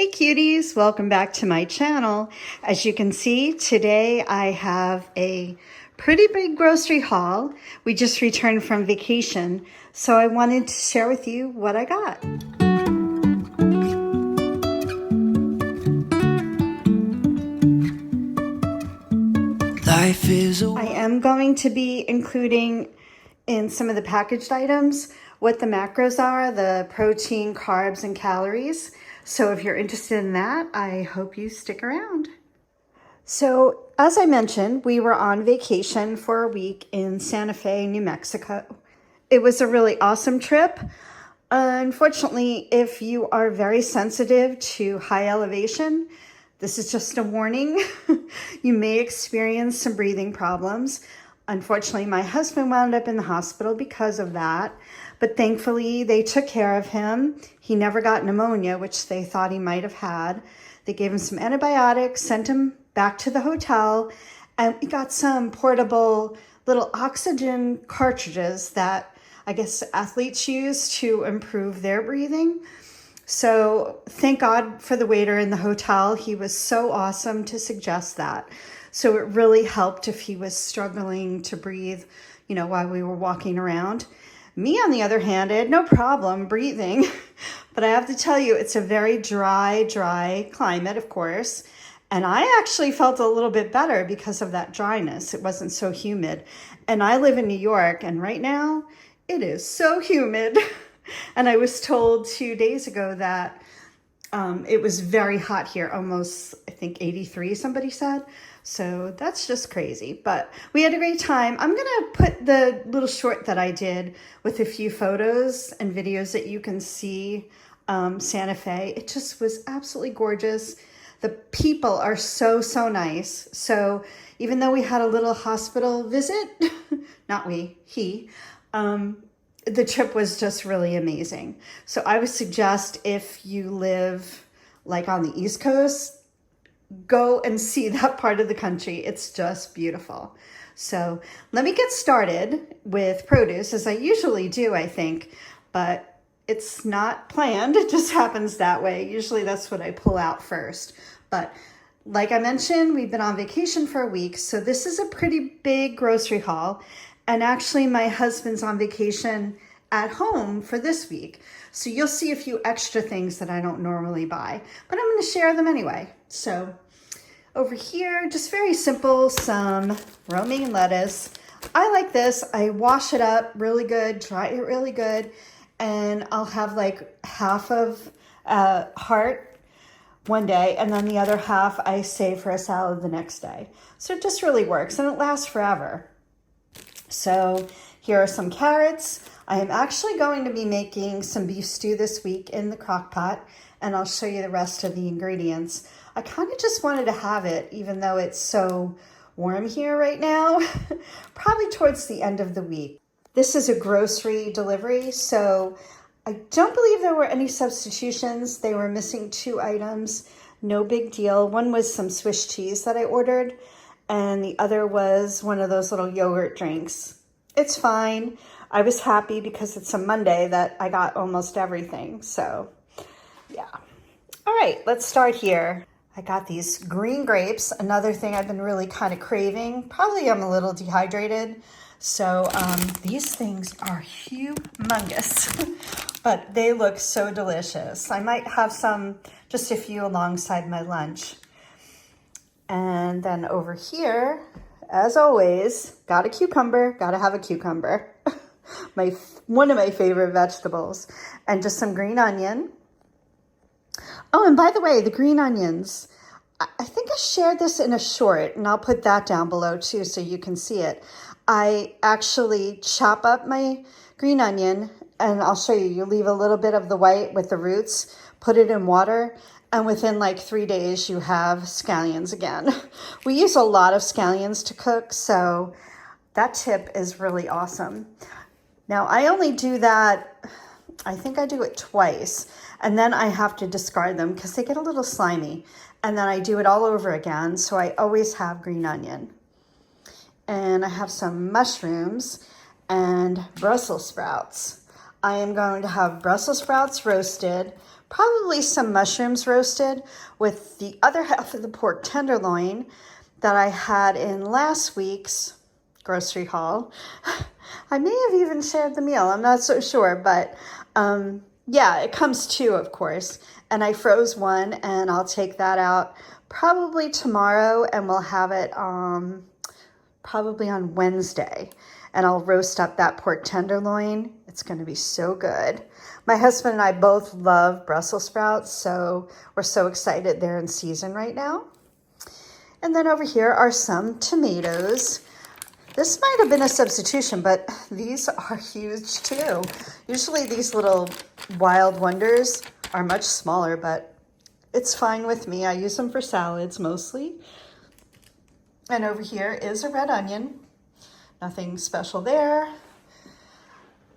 Hey cuties, welcome back to my channel. As you can see, today I have a pretty big grocery haul. We just returned from vacation, so I wanted to share with you what I got. I am going to be including in some of the packaged items what the macros are, the protein, carbs, and calories. So if you're interested in that, I hope you stick around. So as I mentioned, we were on vacation for a week in Santa Fe, New Mexico. It was a really awesome trip. Unfortunately, if you are very sensitive to high elevation, this is just a warning. You may experience some breathing problems. Unfortunately, my husband wound up in the hospital because of that, but thankfully they took care of him. He never got pneumonia, which they thought he might have had. They gave him some antibiotics, sent him back to the hotel, and we got some portable little oxygen cartridges that I guess athletes use to improve their breathing. So thank God for the waiter in the hotel. He was so awesome to suggest that. So it really helped if he was struggling to breathe, while we were walking around. Me, on the other hand, I had no problem breathing, but I have to tell you, it's a very dry climate, of course. And I actually felt a little bit better because of that dryness. It wasn't so humid. And I live in New York, and right now it is so humid. And I was told 2 days ago that it was very hot here, almost, I think, 83, somebody said. So that's just crazy, but we had a great time. I'm gonna put the little short that I did with a few photos and videos that you can see Santa Fe. It just was absolutely gorgeous. The people are so nice. So even though we had a little hospital visit, not we, he, the trip was just really amazing. So I would suggest if you live like on the East Coast, go and see that part of the country. It's just beautiful. So let me get started with produce, as I usually do, I think, but it's not planned. It just happens that way. Usually that's what I pull out first. But like I mentioned, we've been on vacation for a week, so this is a pretty big grocery haul. And actually my husband's on vacation at home for this week. So you'll see a few extra things that I don't normally buy, but I'm going to share them anyway. So over here, just very simple, some romaine lettuce. I like this. I wash it up really good, dry it really good, and I'll have like half of heart one day, and then the other half I save for a salad the next day. So it just really works, and it lasts forever. So here are some carrots. I am actually going to be making some beef stew this week in the crock pot, and I'll show you the rest of the ingredients. I kind of just wanted to have it, even though it's so warm here right now, probably towards the end of the week. This is a grocery delivery, so I don't believe there were any substitutions. They were missing 2 items, no big deal. One was some Swiss cheese that I ordered, and the other was one of those little yogurt drinks. It's fine. I was happy because it's a Monday that I got almost everything, so yeah. All right, let's start here. I got these green grapes, another thing I've been really kind of craving. Probably I'm a little dehydrated, so these things are humongous, but they look so delicious. I might have just a few alongside my lunch. And then over here, as always, got a cucumber, gotta have a cucumber. One of my favorite vegetables, and just some green onion. Oh, and by the way, the green onions, I think I shared this in a short, and I'll put that down below too so you can see it. I actually chop up my green onion, and I'll show you. You leave a little bit of the white with the roots, put it in water, and within like 3 days you have scallions again. We use a lot of scallions to cook, so that tip is really awesome. Now I only do that, I think I do it twice, and then I have to discard them because they get a little slimy. And then I do it all over again, so I always have green onion. And I have some mushrooms and Brussels sprouts. I am going to have Brussels sprouts roasted, probably some mushrooms roasted with the other half of the pork tenderloin that I had in last week's grocery haul. I may have even shared the meal. I'm not so sure, but yeah, it comes two, of course. And I froze one, and I'll take that out probably tomorrow, and we'll have it probably on Wednesday. And I'll roast up that pork tenderloin. It's going to be so good. My husband and I both love Brussels sprouts, so we're so excited they're in season right now. And then over here are some tomatoes. This might have been a substitution, but these are huge too. Usually these little wild wonders are much smaller, but it's fine with me. I use them for salads mostly. And over here is a red onion. Nothing special there.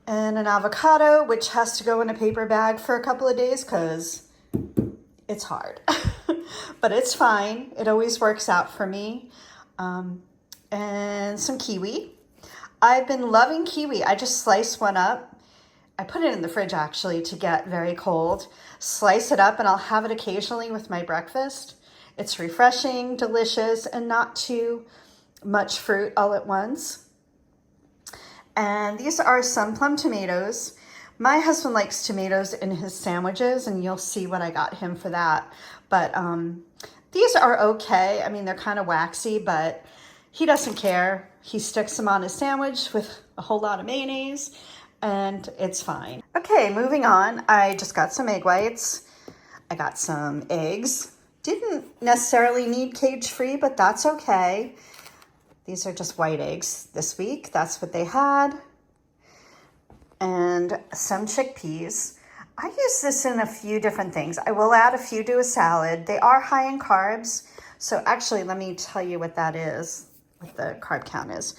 And an avocado, which has to go in a paper bag for a couple of days because it's hard. But it's fine. It always works out for me. And some kiwi. I've been loving kiwi. I just slice one up. I put it in the fridge actually to get very cold. Slice it up and I'll have it occasionally with my breakfast. It's refreshing, delicious, and not too much fruit all at once. And these are some plum tomatoes. My husband likes tomatoes in his sandwiches, and you'll see what I got him for that. But these are okay. I mean, they're kind of waxy, but he doesn't care. He sticks them on his sandwich with a whole lot of mayonnaise, and it's fine. Okay, moving on. I just got some egg whites. I got some eggs. Didn't necessarily need cage-free, but that's okay. These are just white eggs this week. That's what they had. And some chickpeas. I use this in a few different things. I will add a few to a salad. They are high in carbs. So actually, let me tell you what that is, what the carb count is.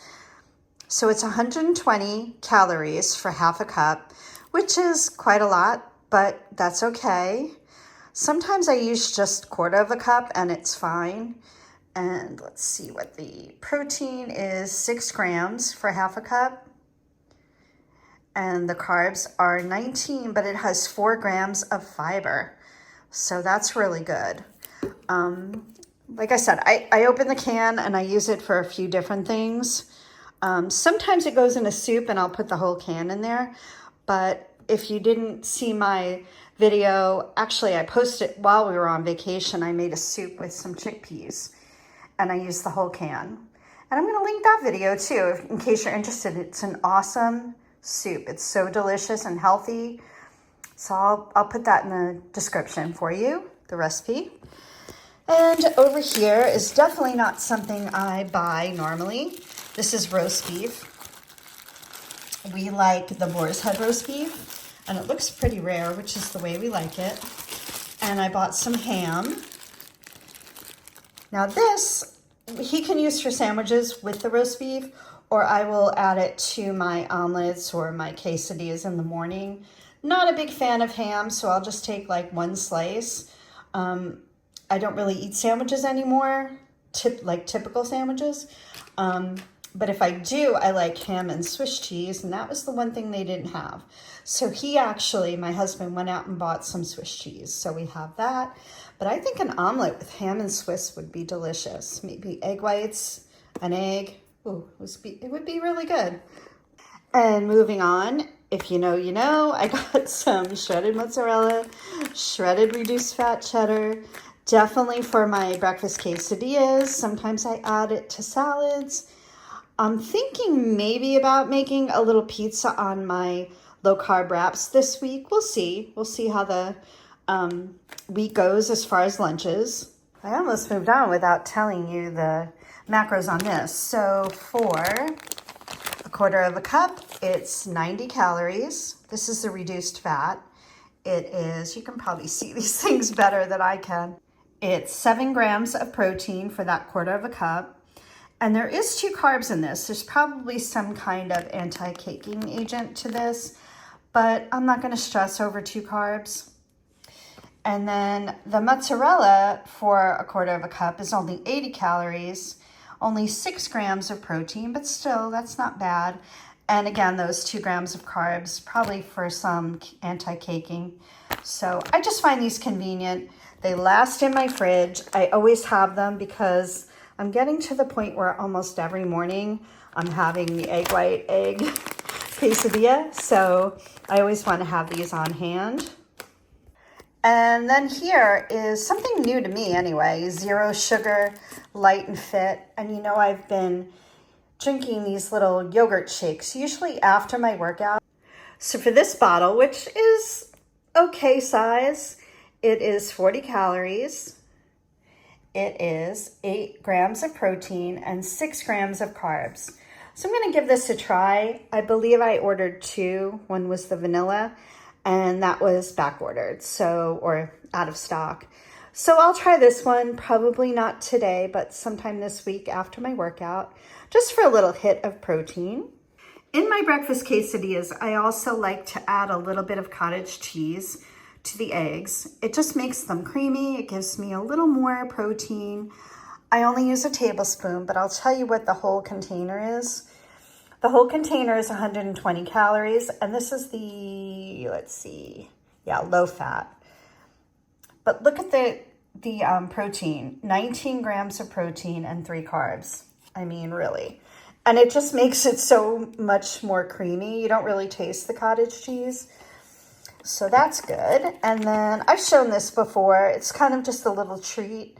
So it's 120 calories for half a cup, which is quite a lot, but that's okay. Sometimes I use just a quarter of a cup and it's fine. And let's see what the protein is, 6 grams for half a cup. And the carbs are 19, but it has 4 grams of fiber. So that's really good. Like I said, I open the can and I use it for a few different things. Sometimes it goes in a soup and I'll put the whole can in there. But if you didn't see my video, actually I posted while we were on vacation, I made a soup with some chickpeas. And I used the whole can. And I'm going to link that video too, in case you're interested. It's an awesome soup. It's so delicious and healthy. So I'll put that in the description for you, the recipe. And over here is definitely not something I buy normally. This is roast beef. We like the boar's head roast beef, and it looks pretty rare, which is the way we like it. And I bought some ham. Now this, he can use for sandwiches with the roast beef, or I will add it to my omelets or my quesadillas in the morning. Not a big fan of ham, so I'll just take like one slice. I don't really eat sandwiches anymore, like typical sandwiches. But if I do, I like ham and Swiss cheese, and that was the one thing they didn't have. So my husband went out and bought some Swiss cheese, so we have that. But I think an omelet with ham and Swiss would be delicious. Maybe egg whites, an egg. Ooh, it would be really good. And moving on, if you know, you know, I got some shredded mozzarella, shredded reduced fat cheddar, definitely for my breakfast quesadillas. Sometimes I add it to salads. I'm thinking maybe about making a little pizza on my low carb wraps this week. We'll see. We'll see how the week goes as far as lunches. I almost moved on without telling you the macros on this. So for a quarter of a cup, it's 90 calories. This is the reduced fat. It is, you can probably see these things better than I can. It's 7 grams of protein for that quarter of a cup. And there is 2 carbs in this. There's probably some kind of anti-caking agent to this, but I'm not going to stress over 2 carbs. And then the mozzarella for a quarter of a cup is only 80 calories, only 6 grams of protein, but still, that's not bad. And again, those 2 grams of carbs, probably for some anti-caking. So I just find these convenient. They last in my fridge. I always have them because I'm getting to the point where almost every morning I'm having the egg white egg quesadilla. So I always want to have these on hand. And then here is something new to me anyway, 0 sugar, light and fit. And you know, I've been drinking these little yogurt shakes, usually after my workout. So for this bottle, which is okay size, it is 40 calories. It is 8 grams of protein and 6 grams of carbs. So I'm gonna give this a try. I believe I ordered 2. One was the vanilla, and that was back ordered, so, or out of stock. So I'll try this one, probably not today, but sometime this week after my workout, just for a little hit of protein. In my breakfast quesadillas, I also like to add a little bit of cottage cheese to the eggs. It just makes them creamy. It gives me a little more protein. I only use a tablespoon, but I'll tell you what the whole container is. The whole container is 120 calories, and this is the, let's see, yeah, low fat. But look at the protein, 19 grams of protein and 3 carbs. I mean, really. And it just makes it so much more creamy. You don't really taste the cottage cheese. So that's good. And then I've shown this before. It's kind of just a little treat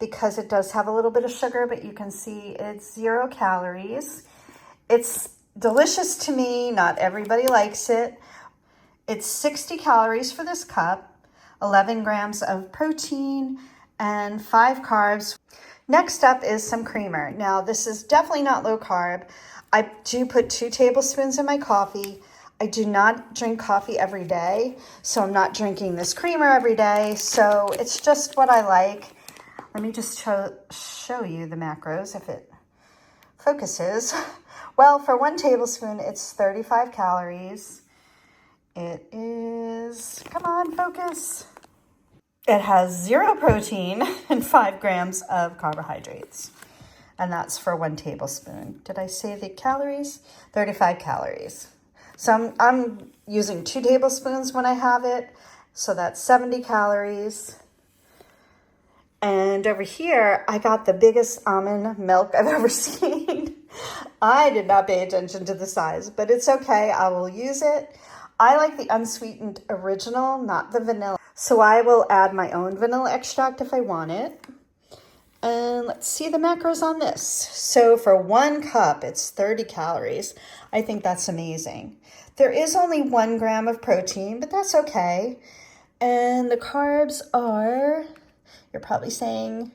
because it does have a little bit of sugar, but you can see it's 0 calories. It's delicious to me. Not everybody likes it. It's 60 calories for this cup, 11 grams of protein, and 5 carbs. Next up is some creamer. Now, this is definitely not low carb. I do put 2 tablespoons in my coffee. I do not drink coffee every day, so I'm not drinking this creamer every day. So it's just what I like. Let me just show you the macros if it focuses. Well, for 1 tablespoon, it's 35 calories. It is, come on, focus. It has 0 protein and 5 grams of carbohydrates. And that's for 1 tablespoon. Did I say the calories? 35 calories. So I'm using 2 tablespoons when I have it. So that's 70 calories. And over here, I got the biggest almond milk I've ever seen. I did not pay attention to the size, but it's okay. I will use it. I like the unsweetened original, not the vanilla. So I will add my own vanilla extract if I want it. And let's see the macros on this. So for 1 cup, it's 30 calories. I think that's amazing. There is only 1 gram of protein, but that's okay. And the carbs are, you're probably saying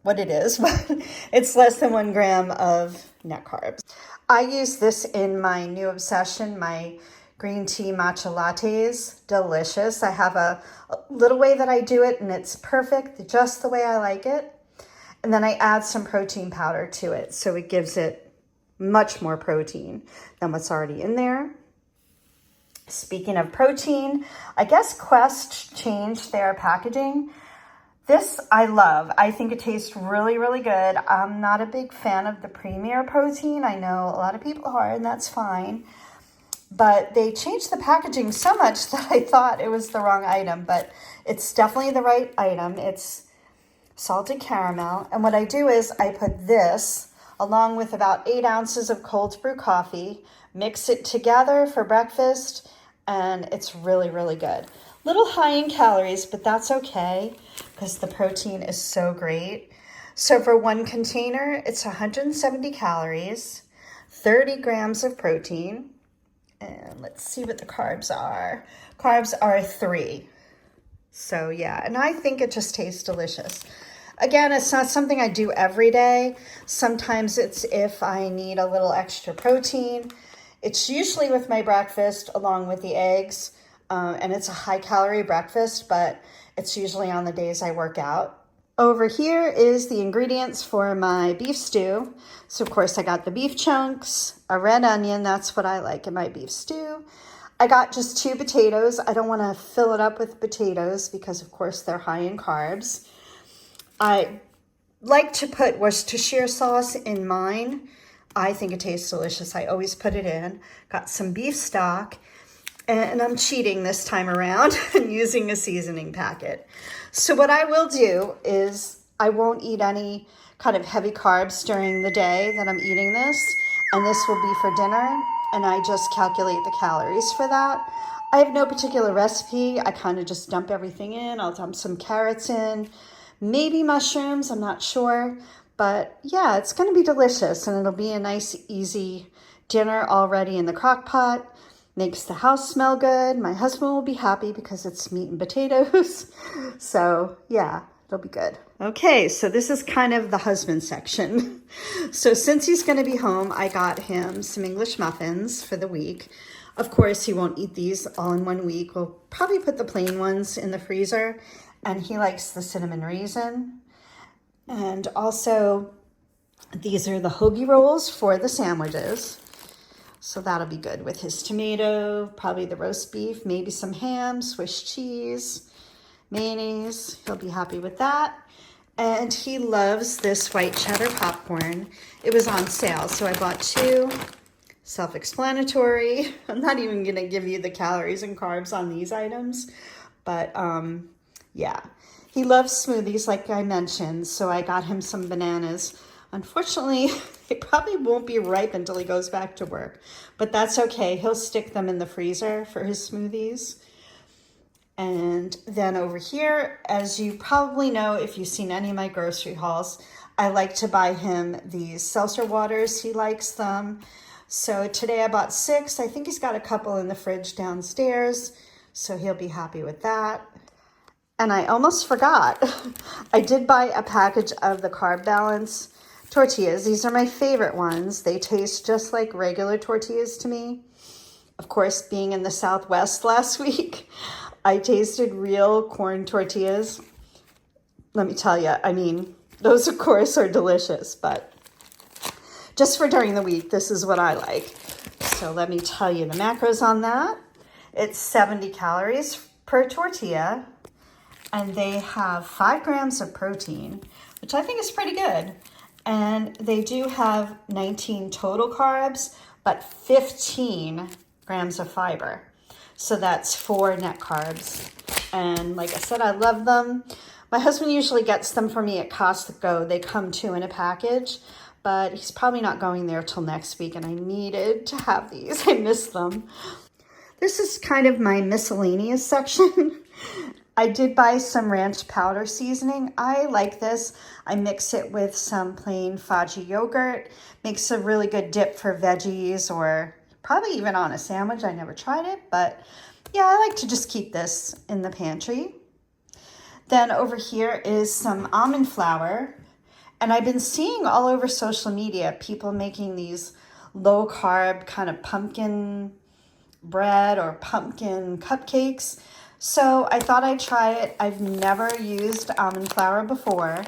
what it is, but it's less than 1 gram of net carbs. I use this in my new obsession, my green tea matcha lattes. Delicious. I have a little way that I do it, and it's perfect, just the way I like it. And then I add some protein powder to it, so it gives it much more protein than what's already in there. Speaking of protein, I guess Quest changed their packaging. This I love. I think it tastes really, really good. I'm not a big fan of the Premier protein. I know a lot of people are, and that's fine. But they changed the packaging so much that I thought it was the wrong item, but it's definitely the right item. It's salted caramel. And what I do is I put this along with about 8 ounces of cold brew coffee, mix it together for breakfast, and it's really, really good. Little high in calories, but that's okay because the protein is so great. So for 1 container, it's 170 calories, 30 grams of protein, and let's see what the carbs are. Carbs are 3. So yeah, and I think it just tastes delicious. Again, it's not something I do every day. Sometimes it's if I need a little extra protein. It's usually with my breakfast along with the eggs. And it's a high calorie breakfast, but it's usually on the days I work out. Over here is the ingredients for my beef stew. So of course I got the beef chunks, a red onion, that's what I like in my beef stew. I got just 2 potatoes. I don't want to fill it up with potatoes because of course they're high in carbs. I like to put Worcestershire sauce in mine. I think it tastes delicious. I always put it in. Got some beef stock. And I'm cheating this time around and using a seasoning packet. So what I will do is I won't eat any kind of heavy carbs during the day that I'm eating this. And this will be for dinner. And I just calculate the calories for that. I have no particular recipe. I kind of just dump everything in. I'll dump some carrots in, maybe mushrooms, I'm not sure. But yeah, it's going to be delicious, and it'll be a nice, easy dinner already in the crock pot. Makes the house smell good. My husband will be happy because it's meat and potatoes. So yeah, it'll be good. Okay, so this is kind of the husband section. So since he's going to be home, I got him some English muffins for the week. Of course, he won't eat these all in 1 week. We'll probably put the plain ones in the freezer, and he likes the cinnamon raisin. And also, these are the hoagie rolls for the sandwiches. So that'll be good with his tomato, probably the roast beef, maybe some ham, Swiss cheese, mayonnaise. He'll be happy with that. And he loves this white cheddar popcorn. It was on sale, so I bought 2. Self-explanatory. I'm not even going to give you the calories and carbs on these items. But yeah, he loves smoothies like I mentioned, so I got him some bananas. Unfortunately, they probably won't be ripe until he goes back to work, but that's okay. He'll stick them in the freezer for his smoothies. And then over here, as you probably know, if you've seen any of my grocery hauls, I like to buy him these seltzer waters. He likes them. So today I bought 6. I think he's got a couple in the fridge downstairs, so he'll be happy with that. And I almost forgot. I did buy a package of the Carb Balance tortillas. These are my favorite ones. They taste just like regular tortillas to me. Of course, being in the Southwest last week, I tasted real corn tortillas. Let me tell you, I mean, those of course are delicious, but just for during the week, this is what I like. So let me tell you the macros on that. It's 70 calories per tortilla, and they have 5 grams of protein, which I think is pretty good. And they do have 19 total carbs, but 15 grams of fiber. So that's 4 net carbs. And like I said, I love them. My husband usually gets them for me at Costco. They come 2 in a package, but he's probably not going there till next week, and I needed to have these. I miss them. This is kind of my miscellaneous section. I did buy some ranch powder seasoning. I like this. I mix it with some plain fudgy yogurt. Makes a really good dip for veggies, or probably even on a sandwich. I never tried it, but yeah, I like to just keep this in the pantry. Then over here is some almond flour. And I've been seeing all over social media people making these low carb kind of pumpkin bread or pumpkin cupcakes. So I thought I'd try it. I've never used almond flour before,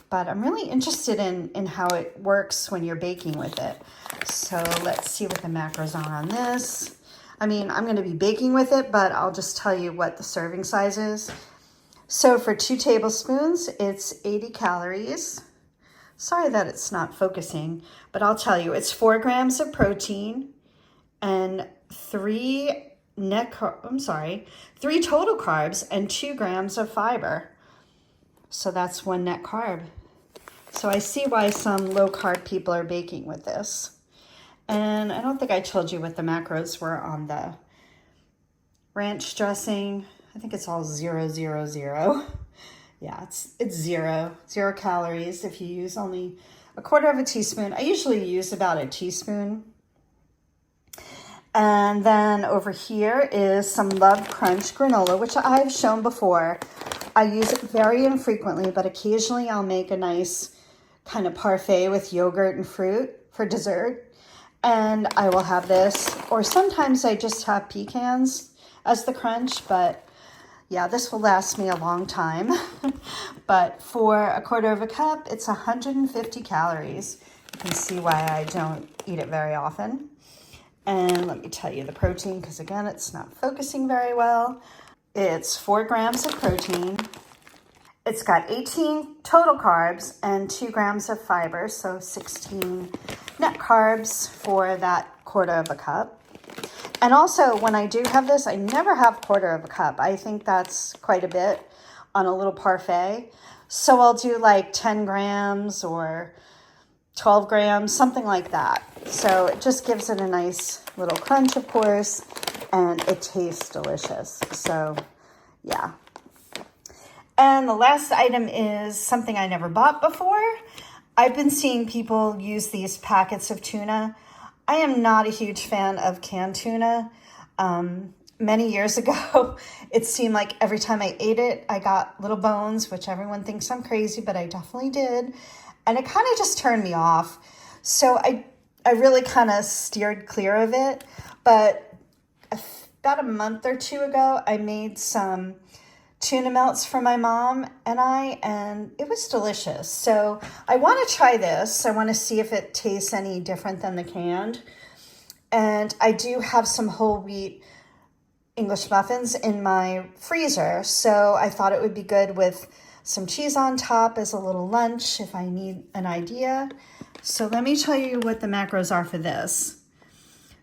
but I'm really interested in how it works when you're baking with it. So let's see what the macros are on this. I mean, I'm going to be baking with it, but I'll just tell you what the serving size is. So for 2 tablespoons, it's 80 calories. Sorry that it's not focusing, but I'll tell you, it's 4 grams of protein and 3 total carbs and 2 grams of fiber. So that's 1 net carb. So I see why some low carb people are baking with this. And I don't think I told you what the macros were on the ranch dressing. I think it's all 0, 0, 0. Yeah, it's 0 calories if you use only a quarter of a teaspoon. I usually use about a teaspoon. And then over here is some Love Crunch granola, which I've shown before. I use it very infrequently, but occasionally I'll make a nice kind of parfait with yogurt and fruit for dessert. And I will have this, or sometimes I just have pecans as the crunch, but yeah, this will last me a long time. But for a quarter of a cup, it's 150 calories. You can see why I don't eat it very often. And let me tell you the protein, because again, it's not focusing very well. It's 4 grams of protein. It's got 18 total carbs and 2 grams of fiber, so 16 net carbs for that quarter of a cup. And also, when I do have this, I never have quarter of a cup. I think that's quite a bit on a little parfait. So I'll do like 10 grams or 12 grams, something like that. So it just gives it a nice little crunch, of course, and it tastes delicious. So yeah. And the last item is something I never bought before. I've been seeing people use these packets of tuna. I am not a huge fan of canned tuna. Many years ago, it seemed like every time I ate it, I got little bones, which everyone thinks I'm crazy, but I definitely did. And it kind of just turned me off. So I really kind of steered clear of it. But about a month or two ago, I made some tuna melts for my mom and it was delicious. So I want to try this. I want to see if it tastes any different than the canned. And I do have some whole wheat English muffins in my freezer. So I thought it would be good with some cheese on top as a little lunch if I need an idea. So let me tell you what the macros are for this.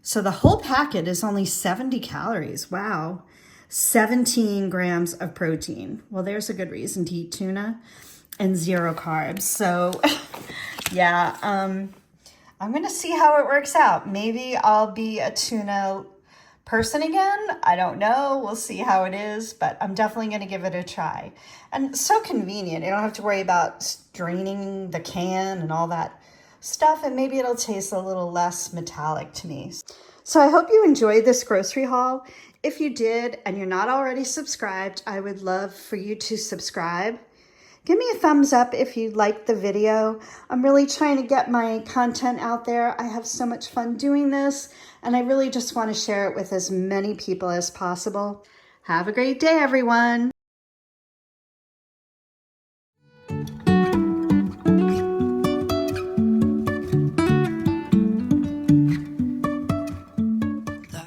So the whole packet is only 70 calories. Wow. 17 grams of protein. Well, there's a good reason to eat tuna, and 0 carbs. So yeah, I'm going to see how it works out. Maybe I'll be a tuna person again. I don't know. We'll see how it is, but I'm definitely going to give it a try. And it's so convenient. You don't have to worry about straining the can and all that stuff, and maybe it'll taste a little less metallic to me. So I hope you enjoyed this grocery haul. If you did and you're not already subscribed, I would love for you to subscribe. Give me a thumbs up if you liked the video. I'm really trying to get my content out there. I have so much fun doing this, and I really just want to share it with as many people as possible. Have a great day, everyone.